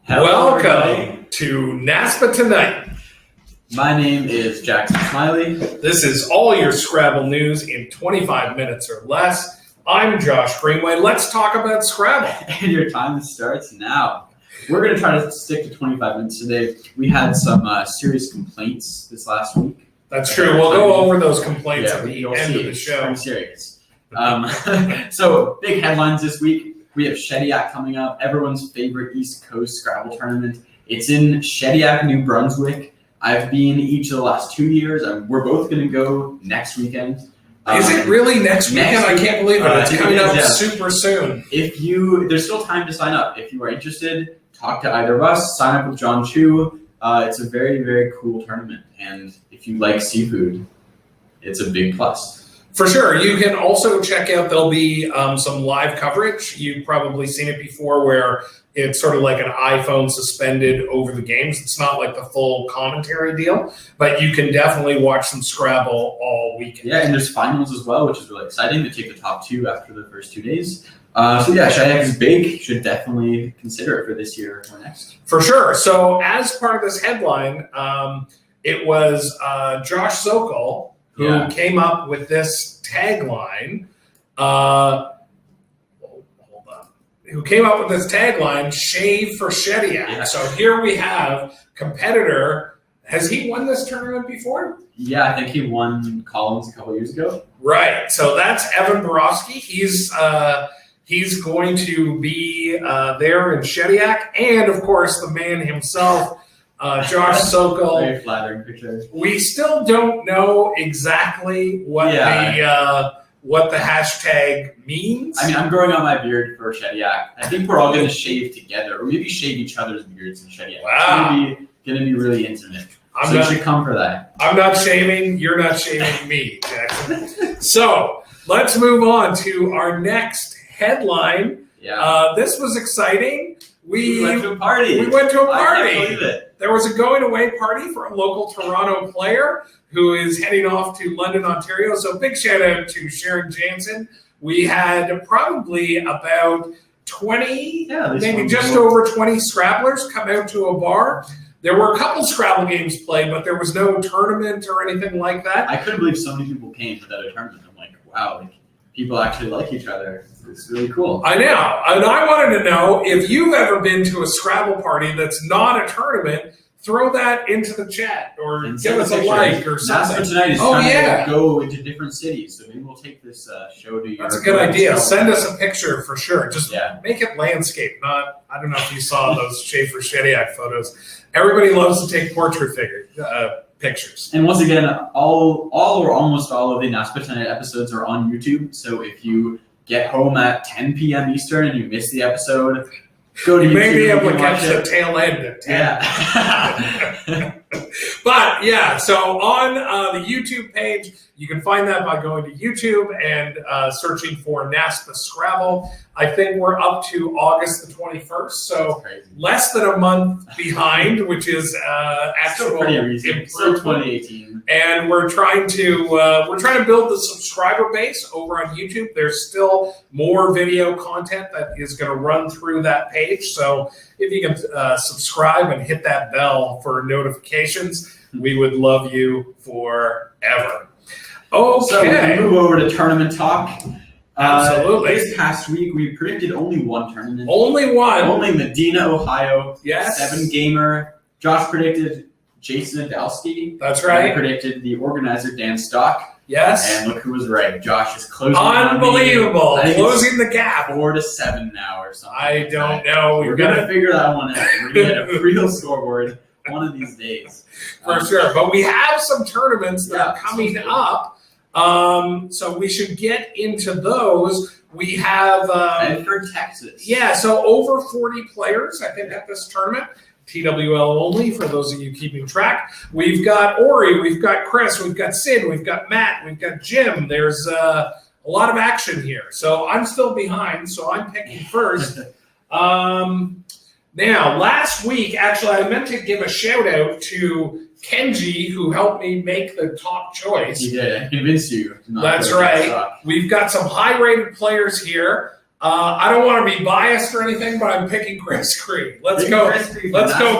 Welcome to NASPA Tonight. My name is Jackson Smylie. This is all your Scrabble news in 25 minutes or less. I'm Josh Greenway. Let's talk about Scrabble. And your time starts now. We're going to try to stick to 25 minutes today. We had some serious complaints this last week. That's true. We'll go over those complaints at the end of the show. Pretty serious. So, big headlines this week. We have Shediac coming up, everyone's favorite East Coast Scrabble tournament. It's in Shediac, New Brunswick. I've been each of the last 2 years. We're both going to go next weekend. Is it really next weekend? I can't believe it. It's coming up super soon. There's still time to sign up. If you are interested, talk to either of us. Sign up with John Chu. It's a very, very cool tournament. And if you like seafood, it's a big plus. For sure. You can also check out, there'll be some live coverage. You've probably seen it before where it's sort of like an iPhone suspended over the games. It's not like the full commentary deal, but you can definitely watch some Scrabble all weekend. Yeah, and there's finals as well, which is really exciting to take the top two after the first 2 days. Shediac is big. You should definitely consider it for this year or next. For sure. So as part of this headline, it was Josh Sokol who came up with this tagline. Who came up with this tagline, Shave for Shediac. Yeah. So here we have competitor. Has he won this tournament before? Yeah, I think he won Collins a couple years ago. Right. So that's Evan Borowski. He's going to be there in Shediac. And, of course, the man himself, Josh Sokol. Very flattering picture. We still don't know exactly what the hashtag means. I mean, I'm growing out my beard for Shediac. I think we're all going to shave together, or maybe shave each other's beards in Shediac. Wow. It's going to be really intimate. You should come for that. I'm not shaving. You're not shaving me, Jackson. So let's move on to our next headline. Yeah. This was exciting. We went to a party. I can't believe it. There was a going-away party for a local Toronto player who is heading off to London, Ontario. So big shout-out to Sharon Jansen. We had probably about 20, maybe just over 20 Scrabblers come out to a bar. There were a couple Scrabble games played, but there was no tournament or anything like that. I couldn't believe so many people came without a tournament. I'm like, wow, people actually like each other. It's really cool. I know. And I wanted to know if you've ever been to a Scrabble party that's not a tournament, throw that into the chat or give us a like or something. NASPA Tonight is trying to go into different cities, so maybe we'll take this show to your... That's a good idea. Send us a picture for sure. Just make it landscape, not... I don't know if you saw those Shave for Shediac photos. Everybody loves to take portrait pictures. And once again, all or almost all of the NASPA Tonight episodes are on YouTube, so if you get home at 10 p.m. Eastern and you miss the episode, go to YouTube. You may be able to catch the tail end at 10. Yeah. But, so on the YouTube page, you can find that by going to YouTube and searching for NASPA Scrabble. I think we're up to August the 21st, so less than a month behind, which is actual improvement. Still 2018. And we're trying to build the subscriber base over on YouTube. There's still more video content that is going to run through that page. So if you can subscribe and hit that bell for notifications, we would love you forever. Okay. So we move over to tournament talk. Absolutely. This past week, we predicted only one tournament. Only one. Only Medina, Ohio. Yes. 7-gamer. Josh predicted Jason Adelsky. That's right. I predicted the organizer, Dan Stock. Yes. And look who was right. Josh is closing. Unbelievable. Closing the gap. 4-7 now or something. I don't know. We're going to figure that one out. We're going to get a real scoreboard one of these days. For sure. But we have some tournaments that are coming up. So we should get into those. We have Bedford, Texas. Yeah, so over 40 players, I think, at this tournament. TWL only, for those of you keeping track. We've got Ori, we've got Chris, we've got Sid, we've got Matt, we've got Jim. There's a lot of action here. So I'm still behind, so I'm picking first. Now, last week, actually, I meant to give a shout-out to Kenji, who helped me make the top choice. He did. I convinced you. That's right. We've got some high-rated players here. I don't want to be biased or anything, but I'm picking Chris Creed. Let's go,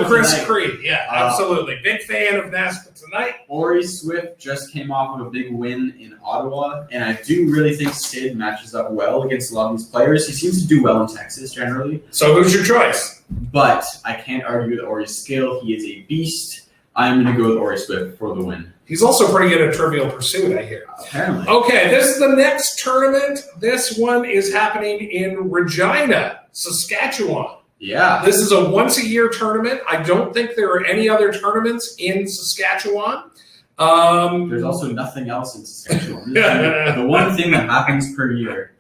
Chris Creed. Yeah, absolutely. Big fan of NASPA Tonight. Ori Swift just came off of a big win in Ottawa, and I do really think Sid matches up well against a lot of these players. He seems to do well in Texas generally. So who's your choice? But I can't argue with Ori's skill. He is a beast. I'm going to go with Ori Swift for the win. He's also pretty good at Trivial Pursuit, I hear. Apparently. Okay, this is the next tournament. This one is happening in Regina, Saskatchewan. Yeah. This is a once-a-year tournament. I don't think there are any other tournaments in Saskatchewan. There's also nothing else in Saskatchewan. This is the one thing that happens per year.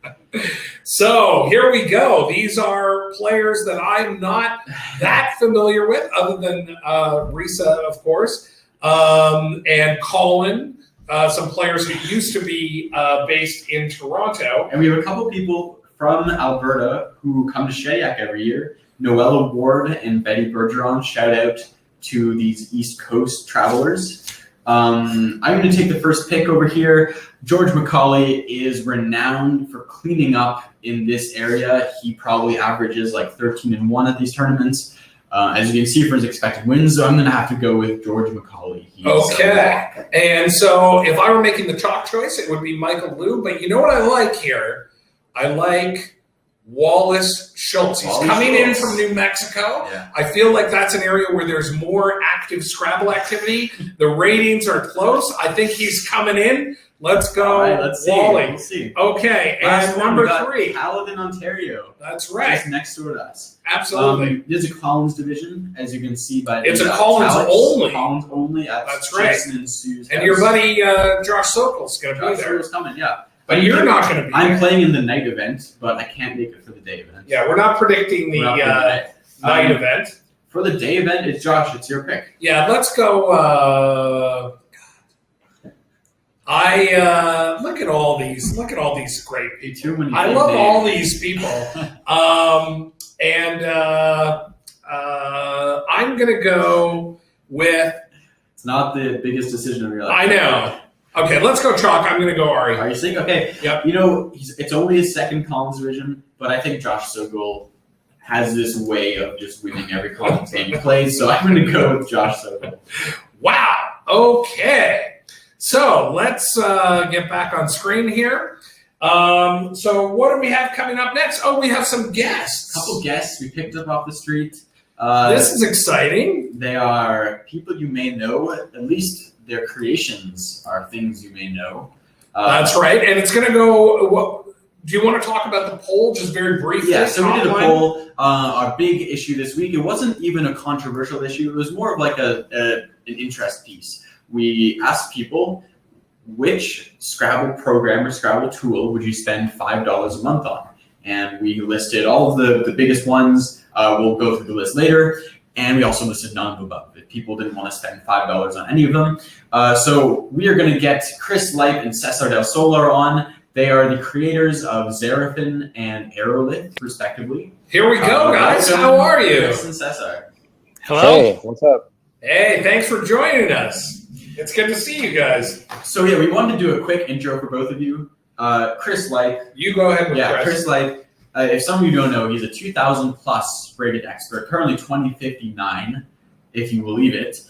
So here we go. These are players that I'm not that familiar with, other than Risa, of course. And Colin, some players who used to be based in Toronto. And we have a couple people from Alberta who come to Shediac every year. Noella Ward and Betty Bergeron, shout out to these East Coast travelers. I'm going to take the first pick over here. George McCauley is renowned for cleaning up in this area. He probably averages like 13-1 at these tournaments. As you can see for his expected wins, so I'm going to have to go with George McCauley. Okay. And so if I were making the top choice, it would be Michael Liu. But you know what I like here? I like Wallace Schultz. He's coming in from New Mexico. Yeah. I feel like that's an area where there's more active Scrabble activity. The ratings are close. I think he's coming in. Let's go, all right, let's Wally. See. Let's see. Okay, Last and number 3. Paladin, Ontario. That's right. Just next door to us. Absolutely. This is a Collins division, as you can see by the It's a Collins only. Collins only. That's right. Jason and Sue's and house. your buddy Josh Sokol's going to be there. Josh coming, yeah. But you're not going to be I'm there. playing in the night event, but I can't make it for the day event. Yeah, we're not predicting the night event. For the day event, it's Josh. It's your pick. Yeah, let's go. Look at all these. Look at all these great people. I love all these people. I'm gonna go with. It's not the biggest decision of your life. I know. Okay, let's go chalk. I'm gonna go Ari. Are you saying okay? Yep. You know, it's only his second Collins division, but I think Josh Sokol has this way of just winning every Collins game he plays. So I'm gonna go with Josh Sokol. Wow. Okay. So let's get back on screen here. So what do we have coming up next? Oh, we have some guests. A couple guests we picked up off the street. This is exciting. They are people you may know. At least their creations are things you may know. That's right. And it's going to go... do you want to talk about the poll just very briefly? Yeah, so we did a poll. Our big issue this week, it wasn't even a controversial issue. It was more of like an interest piece. We asked people, which Scrabble program or Scrabble tool would you spend $5 a month on? And we listed all of the biggest ones. We'll go through the list later. And we also listed none of above. If people didn't want to spend $5 on any of them. So we are going to get Chris Lipe and Cesar Del Solar on. They are the creators of Xerafin and Aerolith, respectively. Here we go, guys. How are you? Chris and Cesar. Hello. Hey, what's up? Hey, thanks for joining us. It's good to see you guys. So yeah, we wanted to do a quick intro for both of you. Chris Lipe. You go ahead with Chris Lipe. If some of you don't know, he's a 2,000 plus rated expert, currently 2059, if you believe it.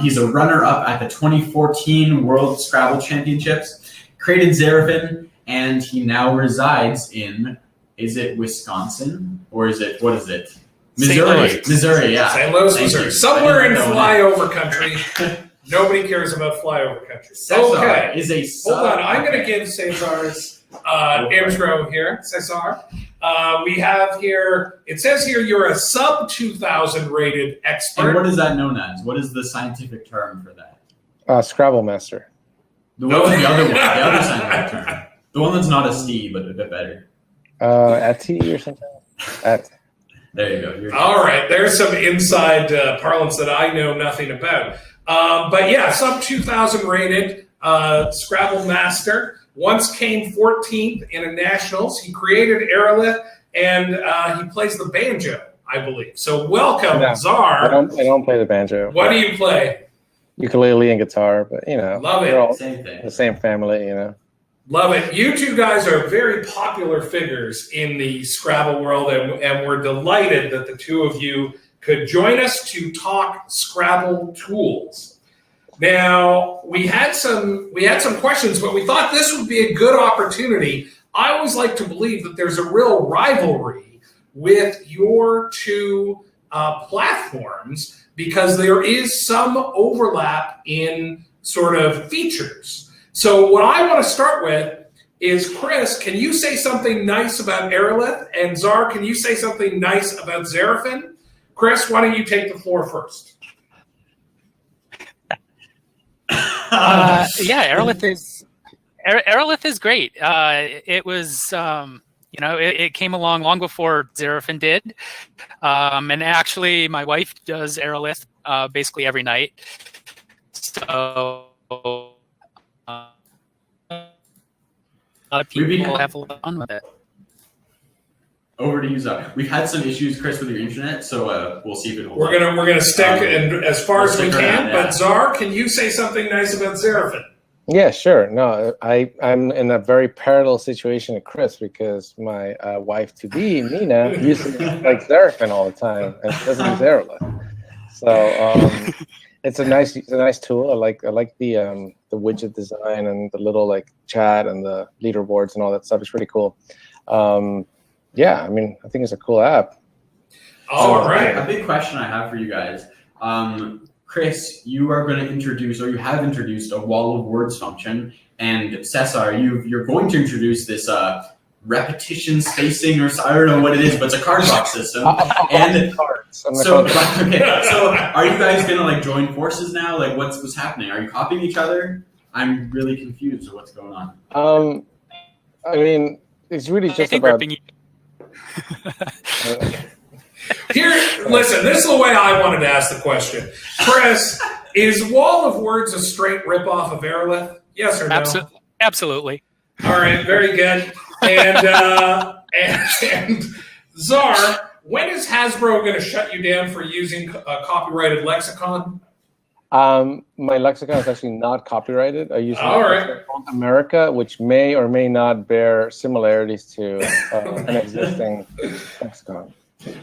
He's a runner-up at the 2014 World Scrabble Championships, created Xerafin, and he now resides in, is it Wisconsin? Or is it, what is it? Missouri. Missouri, yeah. St. Louis, Missouri. Somewhere in flyover country. Nobody cares about flyover country. Cesar is a Hold on, I'm going to give Cesar's intro here. Cesar. We have here, it says here you're a sub 2,000 rated expert. And what is that known as? What is the scientific term for that? Scrabble master. The other one, the other scientific term. The one that's not a C, but a bit better. At T or something? At. There you go. All right, there's some inside parlance that I know nothing about. But yeah, sub 2,000 rated Scrabble master. Once came 14th in a nationals. He created Aerolith, and he plays the banjo, I believe. So welcome, Czar. I don't play the banjo. What do you play? Ukulele and guitar, but love it. We're all Same thing. the same family, Love it. You two guys are very popular figures in the Scrabble world, and we're delighted that the two of you could join us to talk Scrabble tools. Now, we had some questions, but we thought this would be a good opportunity. I always like to believe that there's a real rivalry with your two platforms because there is some overlap in sort of features. So what I want to start with is, Chris, can you say something nice about Aerolith? And Czar, can you say something nice about Xerafin? Chris, why don't you take the floor first? Aerolith is great. It was, it came along long before Xerafin did. And actually, my wife does Aerolith basically every night. So a lot of people have a lot of fun with it. Over to you, Czar. We've had some issues, Chris, with your internet, so we'll see if it will. We're gonna stick and as far as we can. Around, but Czar, can you say something nice about Xerafin? Yeah, sure. No, I'm in a very parallel situation with Chris because my wife-to-be, Nina, uses like Xerafin all the time and she doesn't use Aerolith. So it's a nice tool. I like the widget design and the little like chat and the leaderboards and all that stuff. It's pretty cool. Yeah, I mean, I think it's a cool app. All right. A big question I have for you guys. Chris, you are going to introduce, or you have introduced, a wall of words function. And Cesar, you're going to introduce this repetition spacing, or I don't know what it is, but it's a card box system. And so are you guys going to like join forces now? Like what's happening? Are you copying each other? I'm really confused of what's going on. I mean, it's really just about... Here, listen, this is the way I wanted to ask the question. Chris, is Wall of Words a straight ripoff of Aerolith? Yes or no? Absolutely. All right, very good. And Czar, when is Hasbro going to shut you down for using a copyrighted lexicon? My lexicon is actually not copyrighted. I use America, which may or may not bear similarities to an existing lexicon.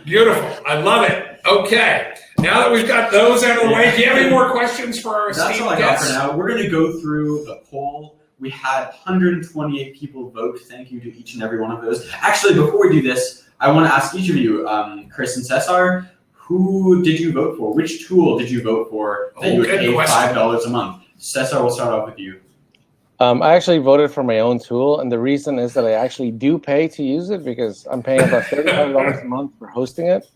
Beautiful. I love it. Okay. Now that we've got those out of the way, do you have any more questions for our esteemed guests? That's all I got for now. We're going to go through the poll. We had 128 people vote. Thank you to each and every one of those. Actually, before we do this, I want to ask each of you, Chris and Cesar, who did you vote for? Which tool did you vote for that you would pay $5 a month? Cesar, we'll start off with you. I actually voted for my own tool, and the reason is that I actually do pay to use it because I'm paying about $35 a month for hosting it.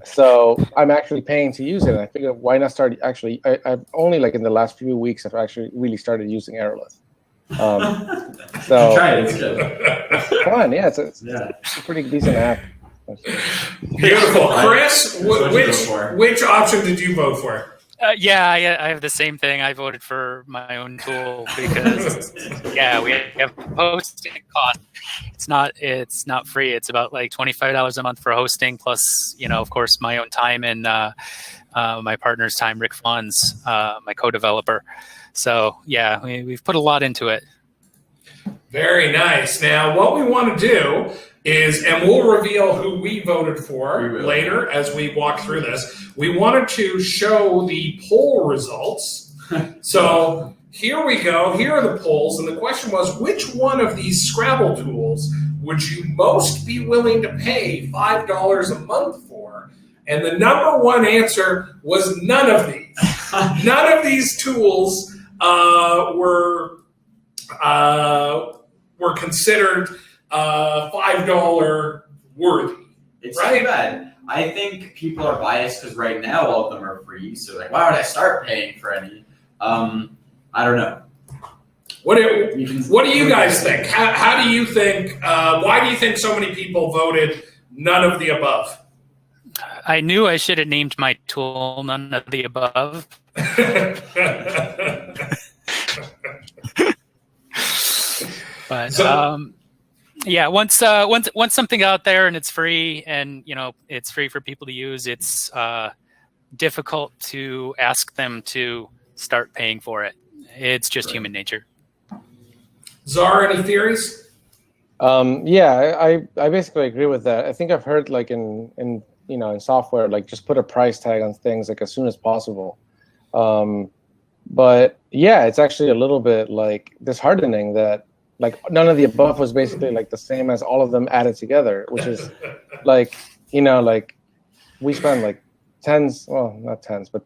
So I'm actually paying to use it, and I figured why not start actually. I've only like in the last few weeks I've actually really started using Aerolith. So try it. It's good. Come on, yeah, it's a pretty decent app. Beautiful, Chris. Which option did you vote for? I have the same thing. I voted for my own tool because we have hosting cost. It's not free. It's about like $25 a month for hosting, plus of course my own time and my partner's time, Rick Flons, my co-developer. So we've put a lot into it. Very nice. Now what we want to do is, and we'll reveal who we voted for later as we walk through this. We wanted to show the poll results. So here we go. Here are the polls. And the question was, which one of these Scrabble tools would you most be willing to pay $5 a month for? And the number one answer was none of these. None of these tools were considered $5 worthy. It's right? Too bad. I think people are biased because right now all of them are free. So like, why would I start paying for any? I don't know. What do you guys think? How do you think? Why do you think so many people voted none of the above? I knew I should have named my tool none of the above. But once something out there and it's free and it's free for people to use, it's difficult to ask them to start paying for it. It's just human nature. Czar, any theories? Yeah, I basically agree with that. I think I've heard like in software, like just put a price tag on things like as soon as possible. But yeah, it's actually a little bit like disheartening that like none of the above was basically like the same as all of them added together, which is like, like we spend like tens, well, not tens, but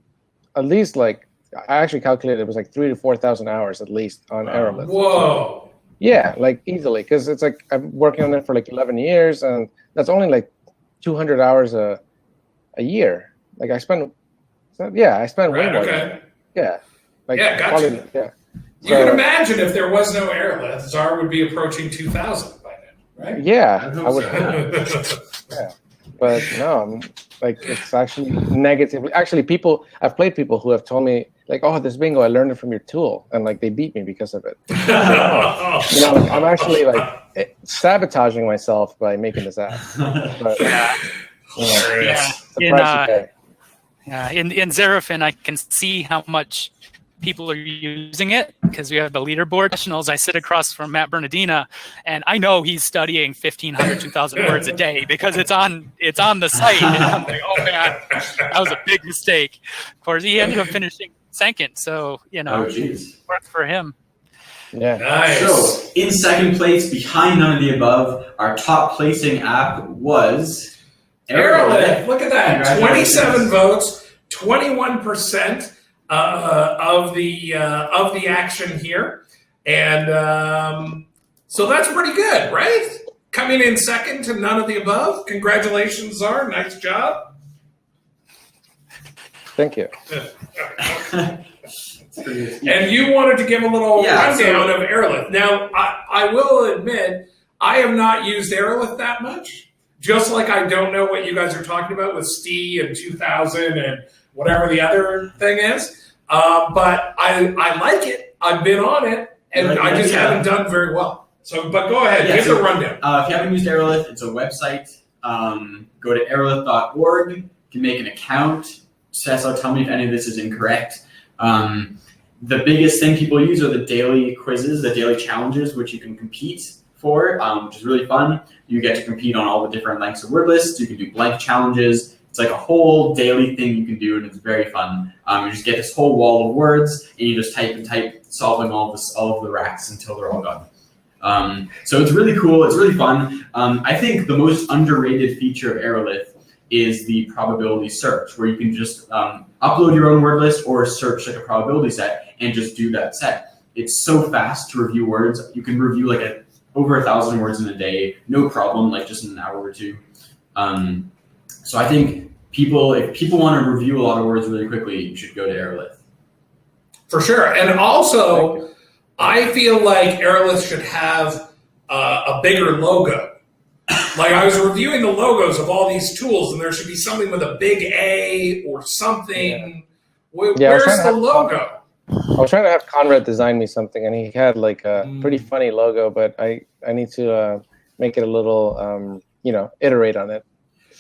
at least like I actually calculated it was like 3,000 to 4,000 hours at least on Aerolith. Whoa. Yeah, like easily, because it's like I'm working on it for like 11 years, and that's only like 200 hours a year. Like I spend way more. Okay. Yeah. Like Yeah, gotcha. probably, yeah. You can imagine if there was no Aerolith, Czar would be approaching 2,000 by then, right? Yeah, I I would. hope Yeah, but no, like it's actually negatively. Actually, I've played people who have told me like, "Oh, this bingo, I learned it from your tool," and like they beat me because of it. I'm actually like sabotaging myself by making this app. But, Yeah. the price you pay. In Xerafin, I can see how much people are using it because we have the leaderboard professionals. I sit across from Matt Bernardina, and I know he's studying 1,500, 2,000 words a day because it's on the site. And I'm like, oh man, that was a big mistake. Of course, he ended up finishing second, so worked for him. Yeah. Nice. So, in second place, behind none of the above, our top placing app was Aerolith. Look at that. Congratulations. 27 votes, 21% of the action here, and so that's pretty good, right? Coming in second to none of the above. Congratulations, Czar. Nice job. Thank you. And you wanted to give a little rundown of Aerolith. Now, I will admit, I have not used Aerolith that much. Just like I don't know what you guys are talking about with Stee and 2000 and whatever the other thing is. But I like it. I've been on it, and I just haven't done very well. So, but go ahead, give the rundown. If you haven't used Aerolith, it's a website. Go to aerolith.org. You can make an account. Cesar, tell me if any of this is incorrect. The biggest thing people use are the daily quizzes, the daily challenges, which you can compete for, which is really fun. You get to compete on all the different lengths of word lists. You can do blank challenges. It's like a whole daily thing you can do, and it's very fun. You just get this whole wall of words, and you just type and type, solving all of the racks until they're all gone. So it's really cool. It's really fun. I think the most underrated feature of Aerolith is the probability search, where you can just upload your own word list or search like a probability set and just do that set. It's so fast to review words. You can review like over 1,000 words in a day, no problem, like just in an hour or two. So I think if people want to review a lot of words really quickly, you should go to Aerolith. For sure. And also, I feel like Aerolith should have a bigger logo. Like I was reviewing the logos of all these tools, and there should be something with a big A or something. Yeah. Where's the logo? I was trying to have Conrad design me something, and he had like a pretty funny logo, but I need to make it a little, iterate on it.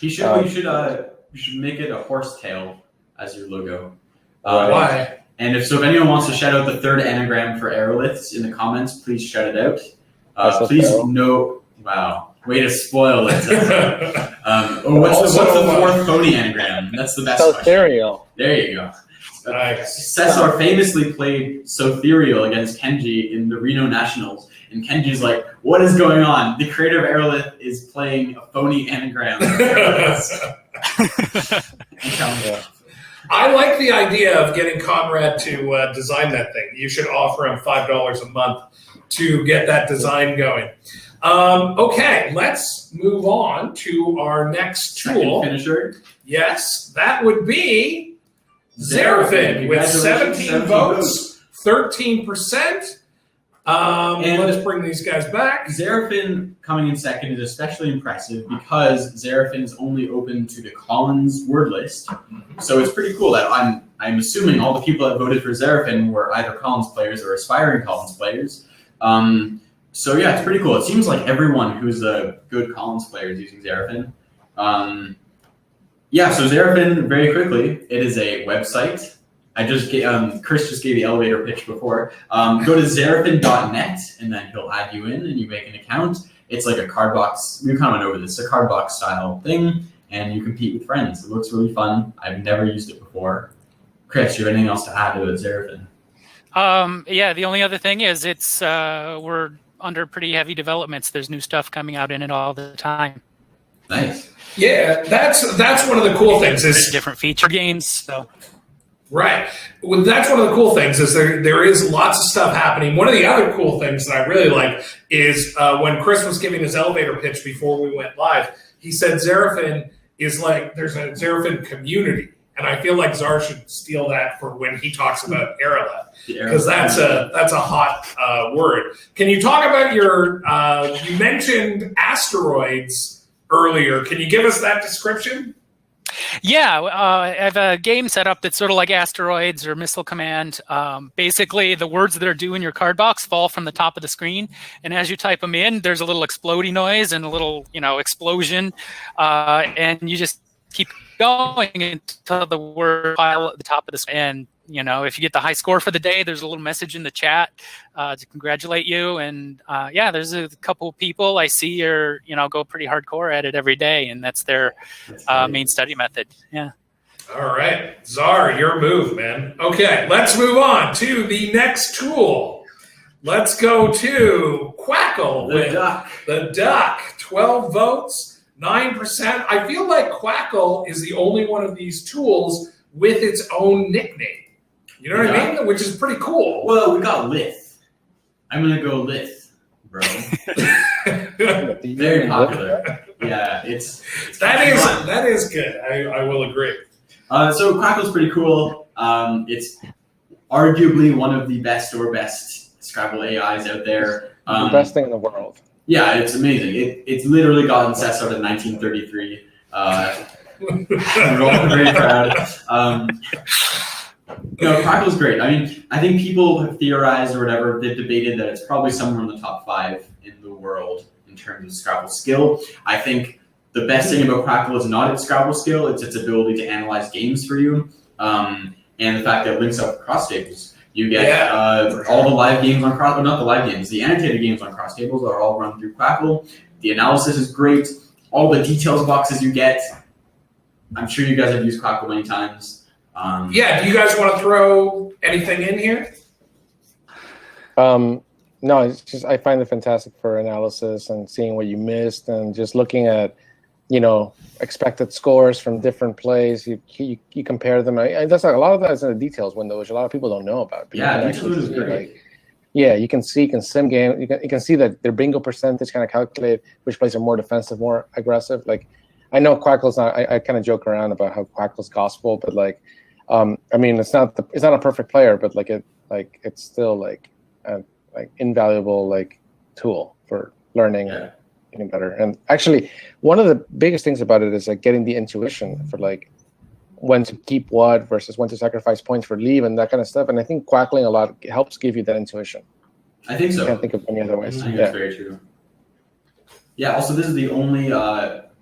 You should make it a horse tail as your logo. Why? And if anyone wants to shout out the third anagram for Aeroliths in the comments, please shout it out. Wow, way to spoil it. What's the fourth phony anagram? That's the best question. Sotherial. There you go. Nice. Cesar famously played Sotherial against Kenji in the Reno Nationals, and Kenji's like, "What is going on? The creator of Aerolith is playing a phony anagram." I like the idea of getting Conrad to design that thing. You should offer him $5 a month to get that design going. Okay, let's move on to our next tool. Second finisher. Yes, that would be Xerafin with 17 votes, 13%. Let's bring these guys back. Xerafin coming in second is especially impressive because Xerafin is only open to the Collins word list. So it's pretty cool that I'm assuming all the people that voted for Xerafin were either Collins players or aspiring Collins players. So yeah, it's pretty cool. It seems like everyone who's a good Collins player is using Xerafin. So Xerafin, very quickly, it is a website. Chris just gave the elevator pitch before. Go to Xerafin.net, and then he'll add you in, and you make an account. It's like a card box. We kind of went over this. It's a card box style thing, and you compete with friends. It looks really fun. I've never used it before. Chris, do you have anything else to add to Xerafin? Yeah, the only other thing is it's we're under pretty heavy developments. There's new stuff coming out in it all the time. Nice. Yeah, that's one of the cool things is different feature games. So right. Well, that's one of the cool things is there is lots of stuff happening. One of the other cool things that I really like is when Chris was giving his elevator pitch before we went live, he said Xerafin is like there's a Xerafin community. And I feel like Czar should steal that for when he talks about Aerolith, because that's a hot word. Can you talk about your? You mentioned asteroids earlier. Can you give us that description? Yeah, I have a game set up that's sort of like Asteroids or Missile Command. Basically, the words that are due in your card box fall from the top of the screen, and as you type them in, there's a little exploding noise and a little, explosion, and you just keep going until the word pile at the top of the screen. And if you get the high score for the day, there's a little message in the chat to congratulate you. And there's a couple of people I see are go pretty hardcore at it every day, and that's their main study method. Yeah. All right, Czar, your move, man. Okay, let's move on to the next tool. Let's go to Quackle with the duck. 12 votes. 9%. I feel like Quackle is the only one of these tools with its own nickname. You know what I mean? Which is pretty cool. Well, we got Lith. I'm going to go Lith, bro. Very popular. Yeah, that is good. I will agree. So Quackle's pretty cool. It's arguably one of the best Scrabble AIs out there. The best thing in the world. Yeah, it's amazing. It's literally gotten Cesar in 1933. We're all very proud. Quackle's great. I mean, I think people have theorized or whatever, they've debated that it's probably somewhere in the top 5 in the world in terms of Scrabble skill. I think the best thing about Quackle is not its Scrabble skill, it's its ability to analyze games for you, and the fact that it links up cross tables. You get all the live games on Cross, not the live games, the annotated games on Cross Tables are all run through Quackle. The analysis is great. All the details boxes you get. I'm sure you guys have used Quackle many times. Do you guys want to throw anything in here? No, it's just I find it fantastic for analysis and seeing what you missed and just looking at, expected scores from different plays. You compare them. That's like a lot of that is in the details window, which a lot of people don't know about. Details is great. You can sim game. You can see that their bingo percentage kind of calculate which plays are more defensive, more aggressive. Like, I know Quackle's not. I kind of joke around about how Quackle's gospel, but it's not a perfect player, but it's still an invaluable tool for learning. Yeah. Getting better. And actually, one of the biggest things about it is getting the intuition for when to keep what versus when to sacrifice points for leave and that kind of stuff. And I think Quackling a lot helps give you that intuition. I think so. I can't think of any other ways. I think that's very true. Yeah, also this is the only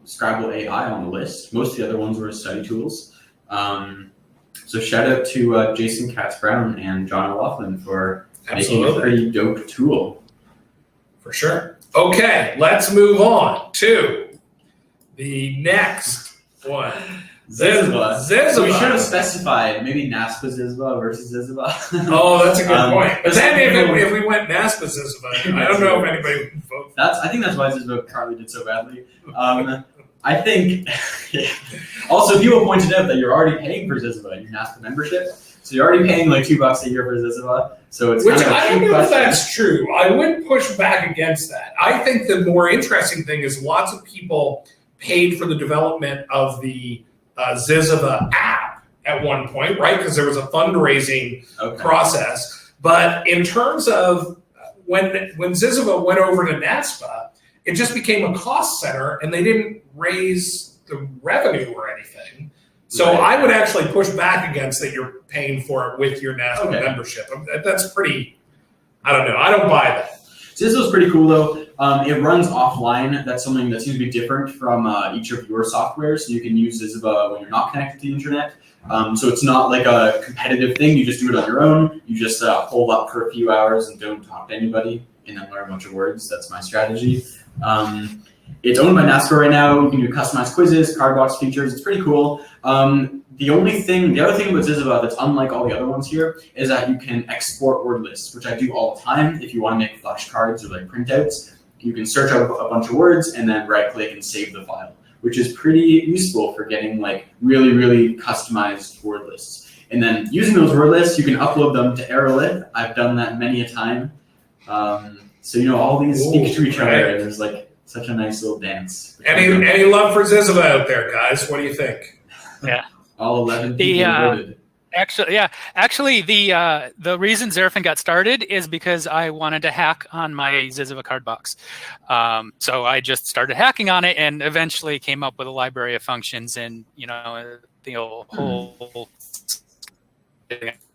Scrabble AI on the list. Most of the other ones were study tools. So shout out to Jason Katz-Brown and John O'Loughlin for making a pretty dope tool. For sure. Okay, let's move on to the next one. Zizba. So we should have specified maybe NASPA Zizba versus Zizba. Oh, that's a good point. But then if we went NASPA Zizba, I don't know if anybody would vote. I think that's why Zizba probably did so badly. I think also people pointed out that you're already paying for Zizba in your NASPA membership. So you're already paying $2 a year for Zizba. So it's which I don't know if that's true. I would push back against that. I think the more interesting thing is lots of people paid for the development of the Zizba app at one point, right? Because there was a fundraising process. But in terms of when Zizba went over to NASPA, it just became a cost center, and they didn't raise the revenue or anything. So I would actually push back against that you're paying for it with your NASPA membership. That's pretty, I don't know. I don't buy that. Zizba's pretty cool, though. it runs offline. That's something that seems to be different from each of your softwares. So you can use Ziziva when you're not connected to the internet. So it's not like a competitive thing. You just do it on your own. You just hold up for a few hours and don't talk to anybody and then learn a bunch of words. That's my strategy. It's owned by NASPA right now. You can do customized quizzes, card box features. It's pretty cool. The other thing with Ziziva that's unlike all the other ones here is that you can export word lists, which I do all the time. If you want to make flashcards or like printouts, you can search out a bunch of words and then right click and save the file, which is pretty useful for getting like really, really customized word lists. And then using those word lists, you can upload them to Aerolith. I've done that many a time. So, all these speak to each other, and there's like such a nice little dance. Any love for Ziziva out there, guys? What do you think? Yeah. All 11 people voted. Actually, the reason Xerafin got started is because I wanted to hack on my Ziziva card box. So I just started hacking on it and eventually came up with a library of functions and, the whole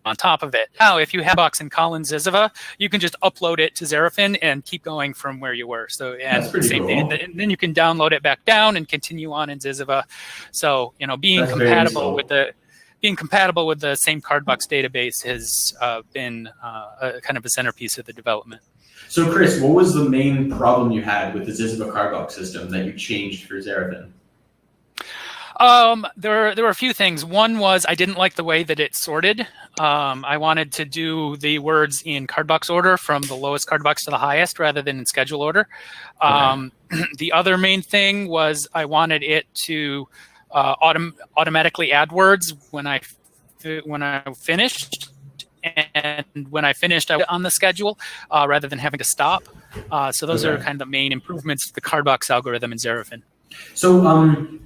on top of it. Now, if you have box and call in Ziziva, you can just upload it to Xerafin and keep going from where you were. So, and That's pretty same cool. thing. And then you can download it back down and continue on in Ziziva. So, being That's compatible with the same Cardbox database has been kind of a centerpiece of the development. So, Chris, what was the main problem you had with the Ziziva Cardbox system that you changed for Xerafin? There were a few things. One was I didn't like the way that it sorted. I wanted to do the words in Cardbox order from the lowest Cardbox to the highest rather than in schedule order. The other main thing was I wanted it to automatically add words when I finished, and when I finished, I was on the schedule rather than having to stop. So those are kind of the main improvements to the Cardbox algorithm in Xerafin. So,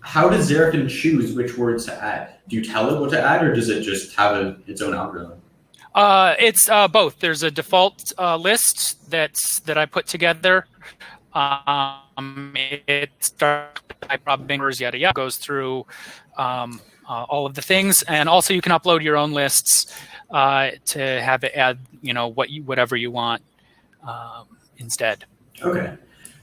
how does Xerafin choose which words to add? Do you tell it what to add, or does it just have its own algorithm? It's both. There's a default list that I put together. It starts by probbing words, yada yada, goes through all of the things, and also you can upload your own lists to have it add, whatever you want instead. Okay.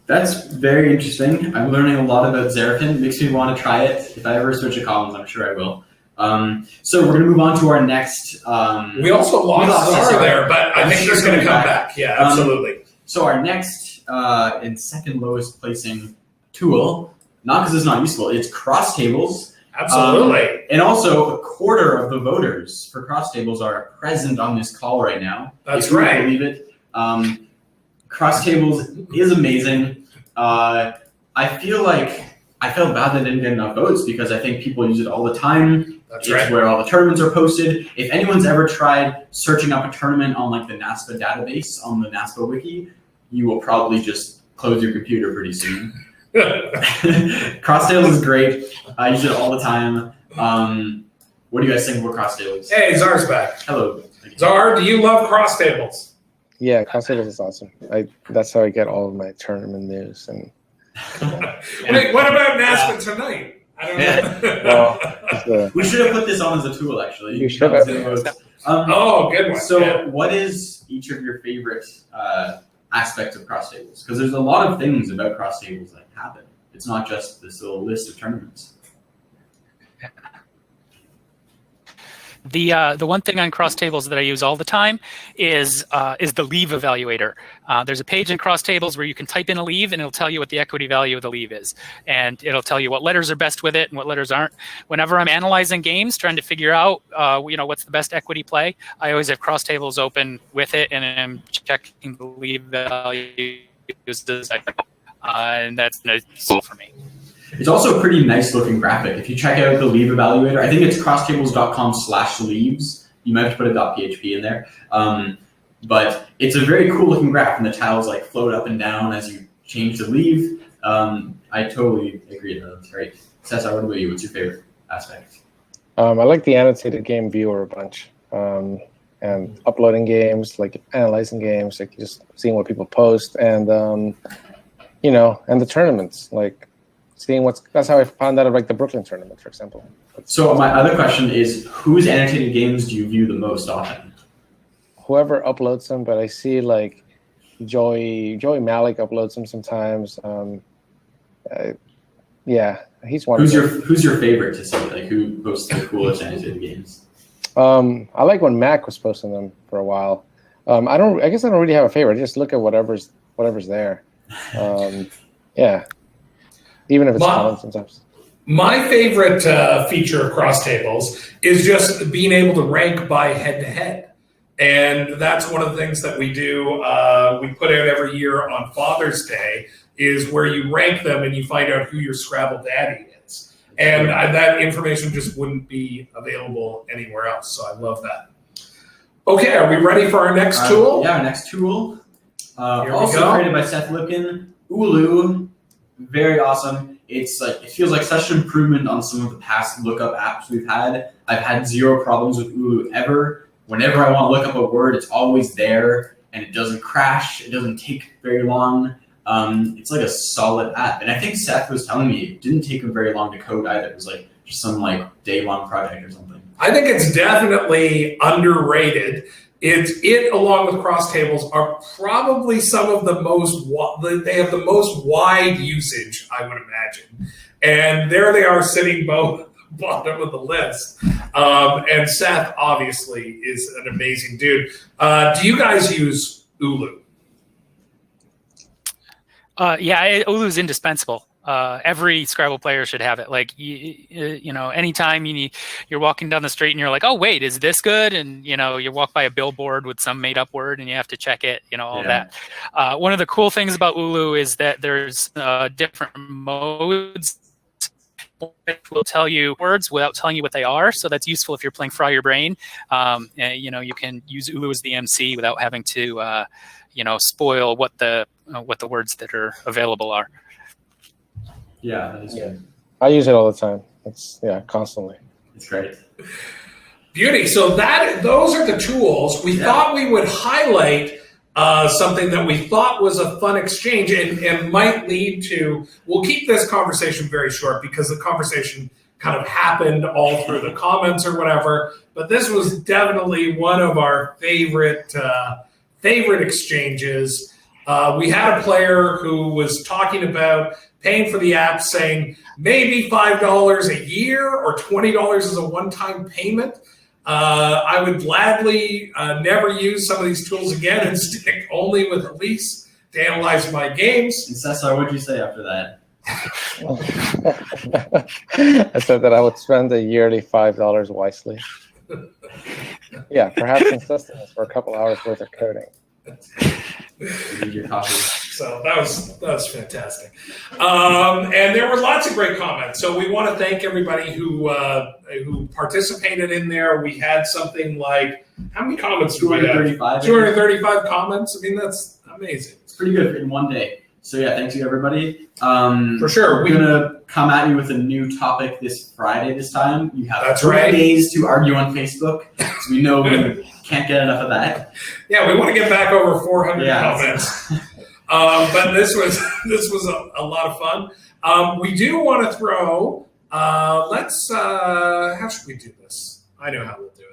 That's very interesting. I'm learning a lot about Xerafin. It makes me want to try it. If I ever switch to Collins, I'm sure I will. So we're going to move on to our next... we also lost Cesar there, but I think he's going to come back. Yeah, absolutely. So our next and second lowest placing tool, not because it's not useful, it's cross tables. Absolutely. And also a quarter of the voters for cross tables are present on this call right now. That's if you right. Believe it. Cross tables is amazing. I feel bad that I didn't get enough votes because I think people use it all the time. That's it's right. where all the tournaments are posted. If anyone's ever tried searching up a tournament on like the NASPA database on the NASPA wiki, you will probably just close your computer pretty soon. Cross tables is great. I use it all the time. What do you guys think about cross tables? Hey, Czar's back. Hello. Czar, do you love cross tables? Yeah, cross tables is awesome. That's how I get all of my tournament news. And Wait, what about NASPA Tonight? I don't know. well, We should have put this on as a tool, actually. You should have. Oh, good one. So, Yeah. what is each of your favorite aspects of cross tables? Because there's a lot of things about cross tables that happen. It's not just this little list of tournaments. The one thing on cross tables that I use all the time is the leave evaluator. There's a page in cross tables where you can type in a leave and it'll tell you what the equity value of the leave is, and it'll tell you what letters are best with it and what letters aren't. Whenever I'm analyzing games, trying to figure out what's the best equity play, I always have cross tables open with it, and I'm checking the leave values, and that's useful for me. It's also a pretty nice looking graphic. If you check out the leave evaluator, I think it's crosstables.com/leaves. You might have to put a .php in there. But it's a very cool looking graph, and the tiles like float up and down as you change the leave. I totally agree with that. That's great. Cesar, what about you? What's your favorite aspect? I like the annotated game viewer a bunch. And uploading games, like analyzing games, like just seeing what people post, and and the tournaments, like seeing that's how I found out of like the Brooklyn tournament, for example. So my other question is, whose annotated games do you view the most often? Whoever uploads them, but I see like Joey Malik uploads them sometimes. Yeah, he's one. Who's your favorite to see? Like who posts the coolest animated games? I like when Mac was posting them for a while. I guess I don't really have a favorite. I just look at whatever's there. Yeah, even if it's common sometimes. My favorite feature across tables is just being able to rank by head-to-head. And that's one of the things that we do. We put out every year on Father's Day is where you rank them and you find out who your Scrabble daddy is. And that information just wouldn't be available anywhere else. So I love that. Okay, are we ready for our next tool? Yeah, our next tool. Also created by Seth Lipkin. Ulu. Very awesome. It feels like such an improvement on some of the past lookup apps we've had. I've had zero problems with Ulu ever. Whenever I want to look up a word, it's always there, and it doesn't crash. It doesn't take very long. It's like a solid app. And I think Seth was telling me it didn't take him very long to code either. It was like just some day-long project or something. I think it's definitely underrated. It along with cross tables are probably some of the most, they have the most wide usage, I would imagine. And there they are sitting both at the bottom of the list. And Seth obviously is an amazing dude. Do you guys use Ulu? Yeah, Ulu's indispensable. Every Scrabble player should have it. Like, anytime you're walking down the street and you're like, oh, wait, is this good? And, you walk by a billboard with some made up word and you have to check it, all that. One of the cool things about Ulu is that there's different modes which will tell you words without telling you what they are. So that's useful if you're playing Fry Your Brain. You can use Ulu as the MC without having to, spoil what the words that are available are. Yeah, that is good. I use it all the time. Constantly. It's great. Beauty. So those are the tools. We thought we would highlight something that we thought was a fun exchange and might lead to, we'll keep this conversation very short because the conversation kind of happened all through the comments or whatever, but this was definitely one of our favorite exchanges. We had a player who was talking about paying for the app, saying maybe $5 a year or $20 as a one-time payment. I would gladly never use some of these tools again and stick only with Elise to analyze my games. And Cesar, what did you say after that? I said that I would spend the yearly $5 wisely. Yeah, perhaps consistent for a couple hours worth of coding. So that was fantastic, and there were lots of great comments. So we want to thank everybody who participated in there. We had something like, how many comments do we have? 235 comments. I mean, that's amazing. It's pretty good in one day. So yeah, thanks you everybody. For sure, we're gonna come at you with a new topic this Friday. This time you have 3 right. days to argue on Facebook. So we know we can't get enough of that. Yeah, we want to get back over 400 comments. But this was a lot of fun. We do want to throw. How should we do this? I know how we'll do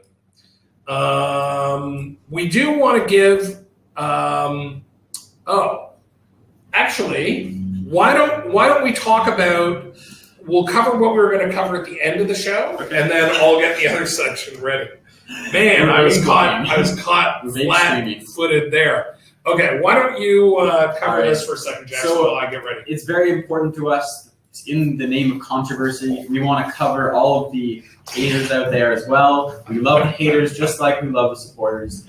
it. We do want to give. Actually, why don't we talk about? We'll cover what we were going to cover at the end of the show, and then I'll get the other section ready. Man, I was caught flat-footed there. Okay, why don't you cover this for a second, Jackson, while I get ready? It's very important to us. In the name of controversy, we want to cover all of the haters out there as well. We love the haters just like we love the supporters.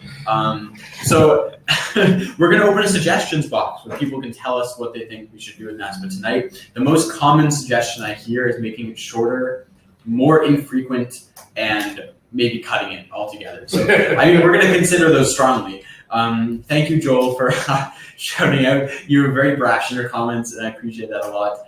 So we're going to open a suggestions box where people can tell us what they think we should do with NASPA Tonight. The most common suggestion I hear is making it shorter, more infrequent, and maybe cutting it altogether. So we're going to consider those strongly. Thank you, Joel, for shouting out. You were very brash in your comments, and I appreciate that a lot.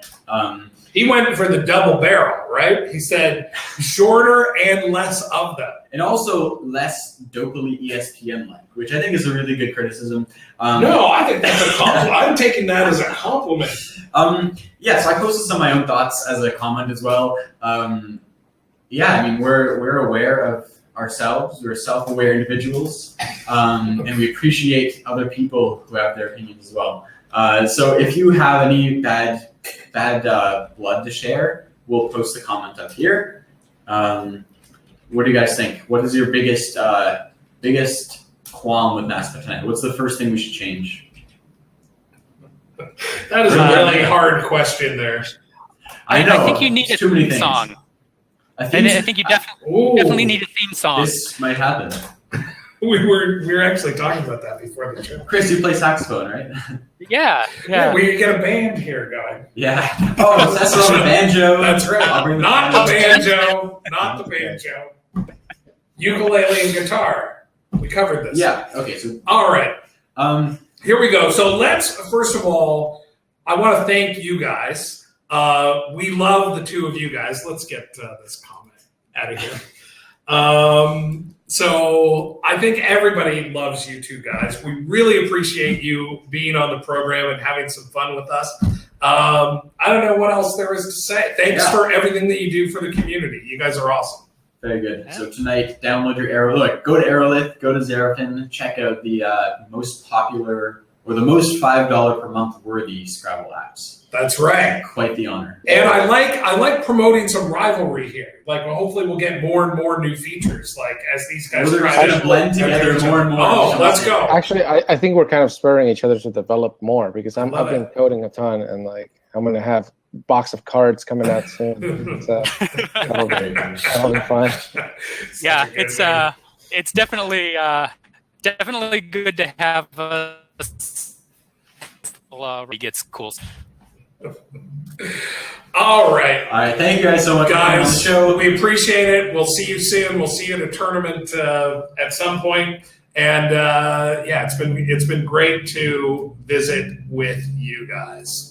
He went for the double barrel, right? He said shorter and less of them. And also less dopely ESPN-like, which I think is a really good criticism. No, I think that's a compliment. I'm taking that as a compliment. So I posted some of my own thoughts as a comment as well. We're aware of ourselves. We're self-aware individuals, and we appreciate other people who have their opinions as well. So if you have any bad blood to share, we'll post a comment up here. What do you guys think? What is your biggest qualm with NASPA Tonight? What's the first thing we should change? That is a really hard question there. I know. I think you need a theme song. I think you definitely need a theme song. This might happen. We were actually talking about that before the show. Chris, you play saxophone, right? Yeah. We could get a band here going. Yeah. Oh, that's on the banjo. That's right. I'll bring Not the banjo. Not the banjo. Ukulele and guitar. We covered this. Yeah. Okay. So. All right. Here we go. So let's, first of all, I want to thank you guys. We love the two of you guys. Let's get this comment out of here. So I think everybody loves you two guys. We really appreciate you being on the program and having some fun with us. I don't know what else there is to say. Thanks for everything that you do for the community. You guys are awesome. Very good. Yeah. So tonight, download your Aerolith. Go to Aerolith, go to Xerafin, check out the most popular or the most $5 per month worthy Scrabble apps. That's right. Quite the honor. And I like promoting some rivalry here. Like, well, hopefully we'll get more and more new features. Like as these guys try to blend together more and more. Oh, let's go. Actually, I think we're kind of spurring each other to develop more because I've been coding a ton and like I'm gonna have a box of cards coming out soon. So that'll be fun. Yeah, it's definitely good to have he gets cool. All right. Thank you guys so much, guys. For on the show. We appreciate it. We'll see you soon. We'll see you at a tournament at some point. And it's been great to visit with you guys.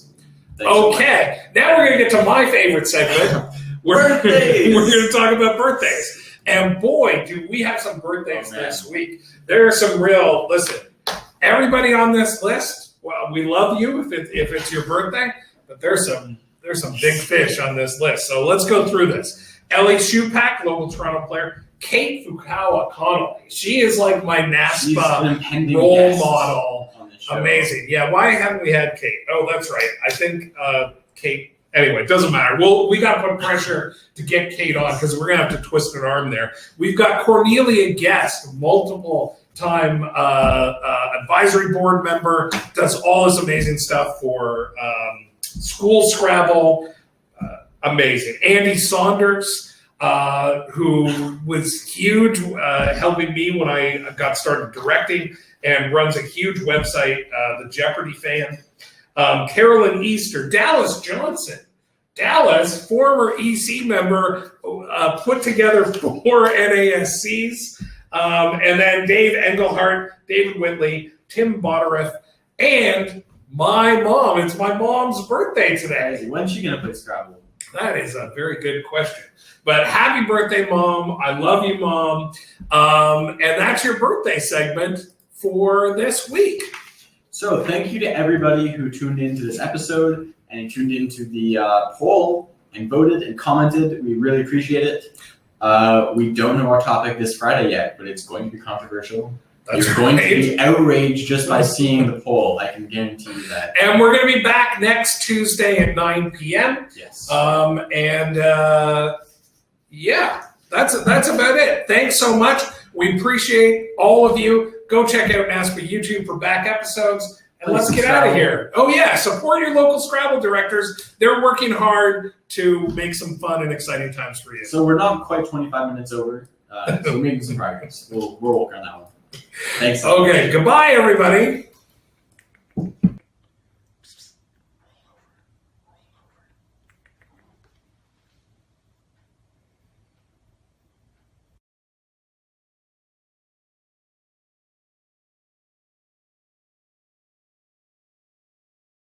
Thanks okay, so now we're going to get to my favorite segment. We're going to talk about birthdays. And boy, do we have some birthdays this week. There are some real. Listen, everybody on this list. Well, we love you if it's your birthday. But there's some big fish on this list. So let's go through this. Ellie Shupak, local Toronto player. Kate Fukawa Connolly. She is like my NASPA role model. Amazing. Yeah, why haven't we had Kate? Oh, that's right. I think Kate. Anyway, it doesn't matter. We got to put pressure to get Kate on because we're going to have to twist an arm there. We've got Cornelia Guest, multiple-time advisory board member, does all this amazing stuff for School Scrabble, amazing. Andy Saunders, who was huge, helping me when I got started directing and runs a huge website, The Jeopardy Fan. Carolyn Easter, Dallas Johnson. Dallas, former EC member, put together 4 NASCs. And then Dave Engelhardt, David Whitley, Tim Botteriff, and my mom. It's my mom's birthday today. When's she going to play Scrabble? That is a very good question. But happy birthday, Mom. I love you, Mom. And that's your birthday segment for this week. So thank you to everybody who tuned into this episode and tuned into the poll and voted and commented. We really appreciate it. We don't know our topic this Friday yet, but it's going to be controversial. You're going to be outraged just by seeing the poll. I can guarantee you that. And we're going to be back next Tuesday at 9 p.m. Yes. That's about it. Thanks so much. We appreciate all of you. Go check out NASPA YouTube for back episodes. And let's get out of here. Oh, yeah. Support your local Scrabble directors. They're working hard to make some fun and exciting times for you. So we're not quite 25 minutes over. So we're making some progress. We'll work on that one. Thanks. Okay. Goodbye, everybody.